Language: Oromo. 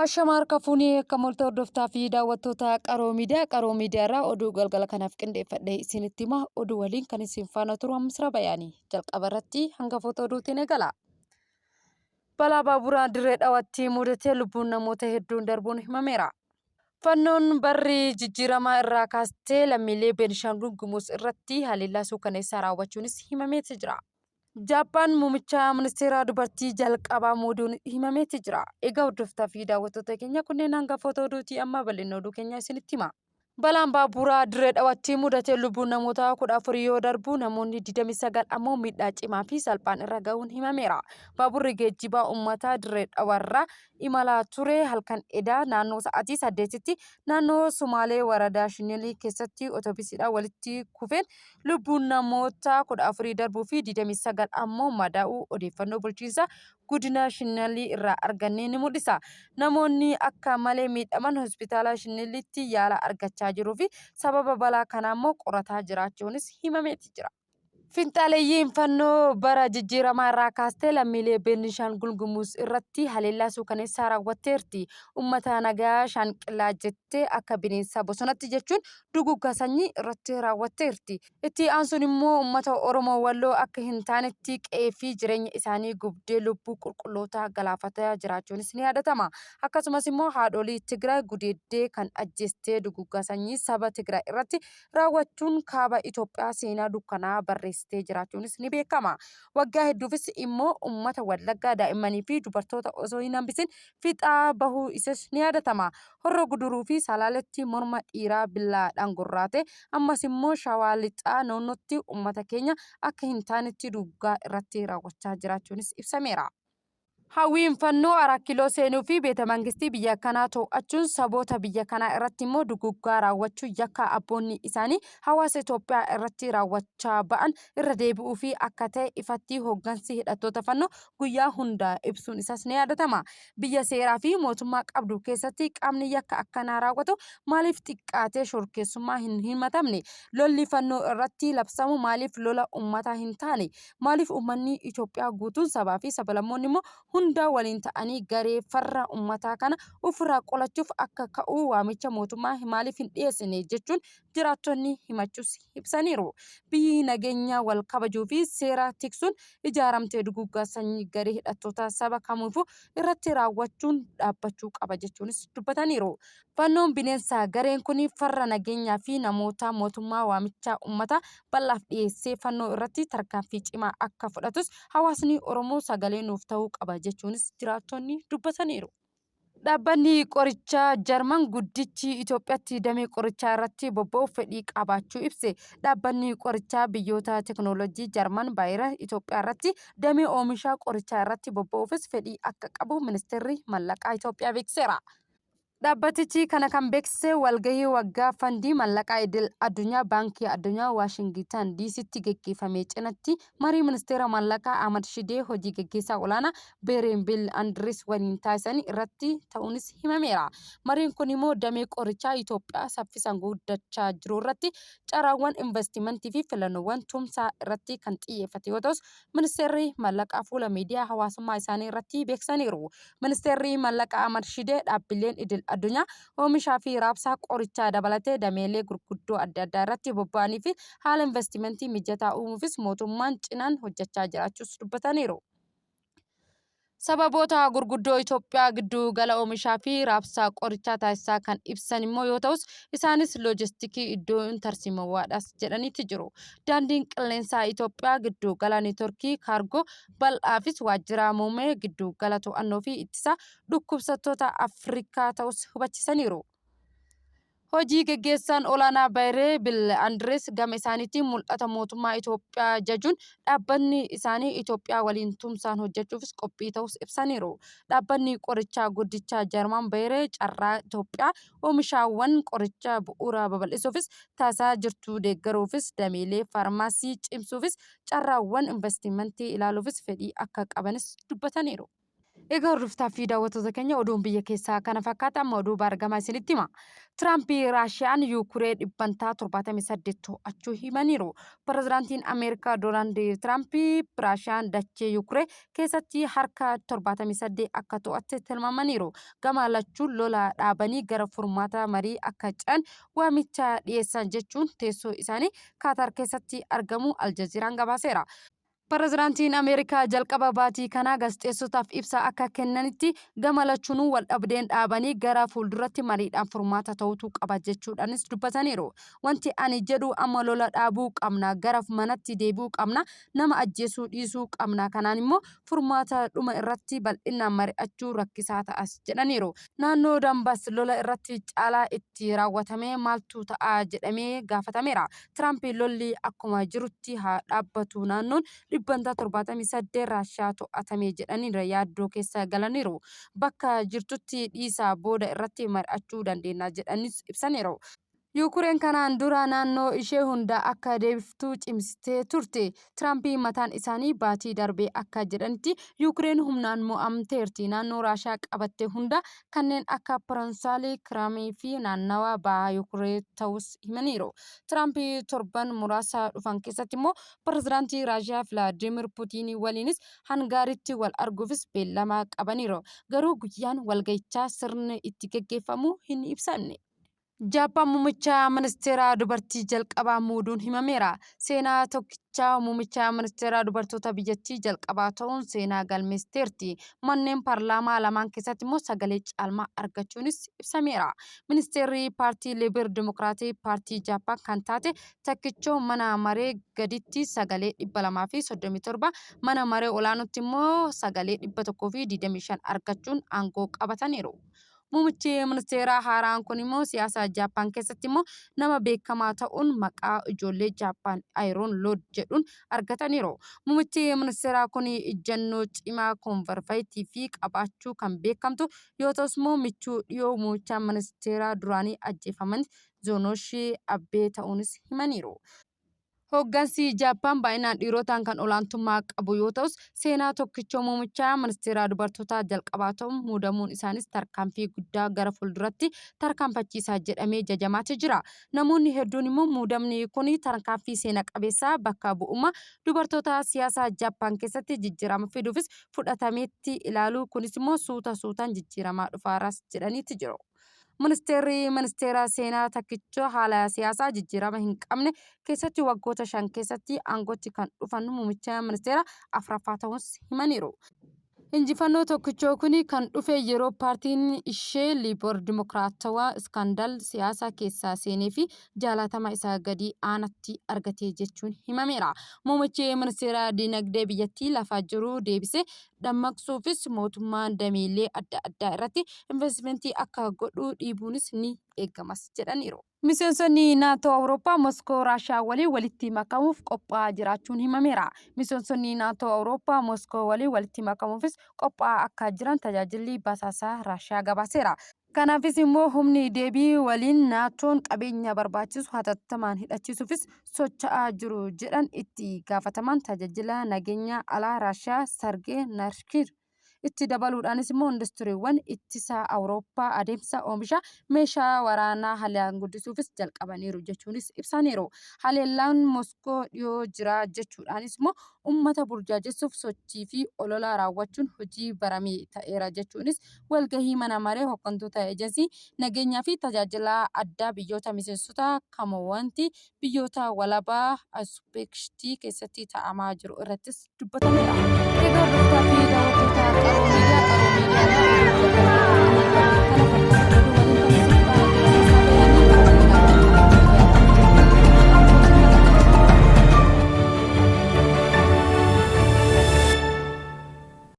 Hashamaar kafuunii kamolta hordoftaa fi daawwattoota qaroo miidiyaa irraa oduu galgala kanaaf qindeeffadhe isinitti hima. Oduu waliin kan isin faana turu Misra Bayaanii. Jalqaba irratti hangafoota oduutiin eegala. Balaa baaburaa dirree dhawaatti mudatee lubbuun namoota hedduun darbuun himameera. Fannoon barri jijjiiramaa irraa kaastee lammiilee Beenishaangul Gumuz irratti haleellaa suukaneessaa raawwachuunis himameeti jira. Jaappaan muummicha ministeera dubartii jalqabaa muuduun himameeti jira. Egaa hordoftaa fi daawwattoota keenya kunneen hangafoota oduutii amma bal'ina oduu keenya isinitti hima. Balaan baaburaa dirree dhawaatti mudatee lubbuun namoota 14 yoo darbu namoonni 29 ammoo miidhaa cimaa fi salphaan irra gahuun himameera. Baaburri geejjibaa uummataa dirree dhawarraa imalaa ture halkan edaa naannoo sa'aatii 8tti naannoo Sumaalee waradaa Shinilii keessatti otoobisiidhaan walitti kufeen lubbuun namoota 14 darbuu fi 29 ammoo madaa'uu odeeffannoo bulchiinsa godina Shinilii irraa arganne ni mul'isa. Namoonni akka malee miidhaman hospitaala Shiniliitti yaala argachaa jiruu fi sababa balaa kanaa immoo qorataa jiraachuunis himameeti jira. Finxaaleeyyiin fannoo bara jijjiiramaa irraa kaastee lammiilee Beenishaangul Gumuz irratti haleellaa suukaneessaa raawwatteerti. Uummata nagaa shanqilaa jettee akka bineensa bosonatti jechuun duguggaa sanyii irratti raawwatteerti. Itti aansuun immoo uummata Oromoo Walloo akka hin taanetti qe'ee fi jireenya isaanii gubdee lubbuu qulqulloota galaafataa jiraachuunis ni yaadatama. Akkasumas immoo haadholii Tigraay gudeeddee kan ajjeestee duguggaa sanyii saba Tigraay irratti raawwachuun kaaba Itoophiyaa seenaa dukkanaa barreessa. Jiraachuunis ni beekama. Waggaa hedduufis immoo uummata Wallaggaa daa'immanii fi dubartoota osoo hin hambisin fixaa bahuu isaas ni yaadatama. Horroo Guduruu fi Salaaletti morma dhiiraa billaadhaan gorraate ammas immoo Shawaa Lixaa naannootti uummata keenya akka hin taanetti duguggaa irratti raawwachaa jiraachuunis ibsameera. Hawwiin fannoo 4 kiiloo seenuu fi beeta mangistii biyya kanaa to'achuun saboota biyya kanaa irratti immoo duguggaa raawwachuu yakka abboonni isaanii hawaasa Itoophiyaa irratti raawwachaa ba'an irra deebi'uu fi akka ta'e ifatti hooggansi hidhattoota fannoo guyyaa hundaa ibsuun isaas ni yaadatama. Biyya seeraa fi mootummaa qabdu keessatti qaamni yakka akkanaa raawwatu maaliif xiqqaatee shorkeessummaa hin himatamne? Lolli fannoo irratti labsamu maaliif lola uummataa hin taane? Maaliif uummanni Itoophiyaa guutuun sabaa fi sablammoonni immoo hunda waliin ta'anii garee farra uummataa kana ofirraa qolachuuf akka ka'u waamicha mootummaa maaliif hin dhiyeessine jechuun jiraattonni himachuus ibsaniiru. Biyyi nageenya wal kabajuu fi seera tiksuun ijaaramtee duguggaa sanyii garee hidhattoota saba kamiifuu irratti raawwachuun dhaabbachuu qaba jechuunis dubbataniiru. Fannoon bineensa gareen kun farra nageenyaa fi namoota mootummaa waamicha uummataa bal'aaf dhiyeessee fannoo irratti tarkaanfii cimaa akka fudhatus hawaasni Oromoo sagalee nuuf ta'uu qaba jechuunis jiraattonni dubbataniiru. Dhaabbanni qorichaa Jarman guddichi Itoophiyaatti damee qorichaa irratti bobba'uuf fedhii qabaachuu ibse. Dhaabbanni qorichaa biyyoota teekinooloojii Jarman baay'ee Itoophiyaa irratti damee oomisha qorichaa irratti bobba'uufis fedhii akka qabu ministeerri maallaqaa Itoophiyaa beeksiseera. Dhaabbatichi kana kan beeksise walgahii waggaa fandii maallaqaa idil addunyaa baankii addunyaa Waashingitan DC'tti geggeeffame cinatti marii ministeera maallaqaa Ahmad Shidee hojii geggeessaa olaanaa Beerenbiil Andires waliin taasisan irratti ta'uunis himameera. Mariin kun immoo damee qorichaa Itoophiyaa saffisaan guddachaa jiru irratti carraawwan investimentii fi filannoowwan tumsaa irratti kan xiyyeeffate yoo ta'us ministeerri maallaqaa fuula miidiyaa hawaasummaa isaanii irratti beeksisaniiru. Ministeerri maallaqaa Ahmad Shidee dhaabbileen idil addunyaa oomishaa fi raabsaa qorichaa dabalatee dameelee gurguddoo adda addaa irratti bobba'anii fi haala investimentii mijataa uumuufis mootummaan cinaan hojjechaa jiraachuus dubbataniiru. Sababoota gurguddoo Itoophiyaa gidduu gala oomishaa fi raabsaa qorichaa taasisaa kan ibsan immoo yoo ta'us isaanis loojistikii iddoo tarsiimawaadhaas jedhaniiti jiru. Daandiin qilleensaa Itoophiyaa gidduu gala neetworkii kaargoo bal'aafis waajjira muummee gidduu gala to'annoo fi ittisa dhukkubsattoota Afrikaa ta'us hubachiisaniiru. Hojii geggeessaan olaanaa Beerenbiil Andires gama isaaniitiin mul'ata mootummaa Itoophiyaa jajuun dhaabbanni isaanii Itoophiyaa waliin tumsaan hojjechuufis qophii ta'us ibsaniiru. Dhaabbanni qorichaa guddichaa Jarman Beeree carraa Itoophiyaa oomishaawwan qorichaa bu'uura babal'isuufis taasisaa jirtu deeggaruufis dameelee faarmaasii cimsuufis carraawwan investimentii ilaaluufis fedhii akka qabanis dubbataniiru. Egaa hordoftaa fi daawwattoota keenya oduun biyya keessaa kana fakkaata amma oduu baargamaa isinitti hima. Tiraamp Raashiyaan Yuukireen dhibbantaa 78 to'achuu himaniiru. Pireezidaantiin Ameerikaa Doonaald Tiraamp Raashiyaan dachee Yuukireen keessatti harka 78 akka to'atte tilmaamaniiru. Gama lachuun lola dhaabanii gara furmaata marii akka ce'an waamicha dhiyeessan jechuun teessoo isaanii Kaatar keessatti argamu Aljazeeraan gabaaseera. Pireezidaantiin Ameerikaa jalqaba baatii kanaa gaazexeessotaaf ibsa akka kennanitti gama lachuunuu wal dhabdeen dhaabanii gara fuulduratti mariidhaan furmaata ta'utu qaba jechuudhaanis dubbataniiru. Wanti ani jedhu amma lola dhaabuu qabna, gara manatti deebi'uu qabna, nama ajjeesuu dhiisuu qabna. Kanaan immoo furmaata dhuma irratti bal'inaan mari'achuu rakkisaa ta'as jedhaniiru. Naannoo Dambaas lola irratti caalaa itti raawwatame maaltu ta'a jedhamee gaafatameera. Tiraamp lolli akkuma jirutti haa dhaabbatu naannoon dhibbantaa 78 Raashiyaa to'atame jedhaniira yaaddoo keessa galaniiru. Bakka jirtutti dhiisaa booda irratti mari'achuu dandeenya jedhanis ibsaniiru. Yuukireen kanaan dura naannoo ishee hunda akka deebiftu cimsitee turte. Tiraamp mataan isaanii baatii darbee akka jedhanitti Yuukireen humnaan mo'amteerti. Naannoo Raashiyaa qabatte hunda kanneen akka Piransaalee, Kiraamii fi naannawaa bahaa Yuukireen ta'us himaniiru. Tiraamp torban muraasa dhufan keessatti immoo pireezidaantii Raashiyaa Vilaadiimiir Puutiin waliinis Hangaaritti wal arguufis beellama qabaniiru. Garuu guyyaan walgahichaa sirni itti geggeeffamu hin ibsamne. Jaappaan muummicha ministeeraa dubartii jalqabaa muuduun himameera. Seenaa tokkicha muummicha ministeeraa dubartoota biyyattii jalqabaa ta'uun seenaa galmeessiteerti. Manneen paarlaamaa lamaan keessatti immoo sagalee caalmaa argachuunis ibsameera. Ministeerri paartii Liibir Dimokiraatii paartii Jaappaan kan taate takkichoo mana maree gaditti sagalee 237 mana maree olaanootti immoo sagalee 125 argachuun aangoo qabataniiru. Muummichi ministeeraa haaraan kun immoo siyaasa Jaappaan keessatti immoo nama beekamaa ta'uun maqaa ijoollee Jaappaan Ayiroon Lood jedhuun argataniiru. Muummichi ministeeraa kun ejjennoo cimaa konferfaayitii fi qabaachuu kan beekamtu yoo ta'us immoo michuu dhiyoo muummicha ministeeraa duraanii ajjeefaman Zoonoshii Abbee ta'uunis himaniiru. Hooggansi Jaappaan baay'inaan dhiirotaan kan olaantummaa qabu yoo ta'us seenaa tokkichoo muummicha ministeeraa dubartootaa jalqabaa ta'uun muudamuun isaanis tarkaanfii guddaa gara fuulduratti tarkaanfachiisaa jedhamee jajamaatti jira. Namoonni hedduun immoo muudamni kun tarkaanfii seena qabeessaa bakka bu'ummaa dubartoota siyaasaa Jaappaan keessatti jijjiirama fiduufis fudhatameetti ilaalu kunis immoo suutaan jijjiiramaa dhufaaras jedhaniitti jiru. Ministeerri ministeera seenaa takkichoo haala siyaasaa jijjiirama hin qabne keessatti waggoota 5 keessatti aangootti kan dhufan muummicha ministeera afraffaa ta'uus himaniiru. Injifannoo tokkichoo kun kan dhufe yeroo paartiin ishee Liibir Dimokiraatawaa iskandaal siyaasaa keessaa seenee fi jaalatama isaa gadi aanatti argate jechuun himameera. Muummichi ministeera dinagdee biyyattii lafaa jiru deebisee dammaqsuufis mootummaan dameelee adda addaa irratti investimentii akka godhu dhiibuunis ni eegamas jedhaniiru. Miseensonni naatoo Awurooppaa Moskoo Raashiyaa waliin walitti makamuuf qophaa'aa jiraachuun himameera. Miseensonni naatoo Awurooppaa Moskoo waliin walitti makamuufis qophaa'aa akka jiran tajaajilli basaasaa Raashiyaa gabaaseera. Kanaafis immoo humni deebii waliin naatoon qabeenya barbaachisu hatattamaan hidhachiisuufis socho'aa jiru jedhan itti gaafataman tajaajila nageenya alaa Raashiyaa Sargee Narshkiir. Itti dabaluudhaanis immoo industiriiwwan ittisa Awurooppaa adeemsa oomisha meeshaa waraanaa haalaan guddisuufis jalqabaniiru jechuunis ibsaniiru. Haleellaan Moskoo dhiyoo jira jechuudhaanis immoo uummata burjaajessuuf sochii fi olola raawwachuun hojii baramee ta'eera jechuunis walgahii mana maree hooggantoota eejensii nageenyaa fi tajaajila addaa biyyoota miseensota kamoowwanti biyyoota walabaa aspeekshtii keessatti ta'amaa jiru irrattis dubbatameera.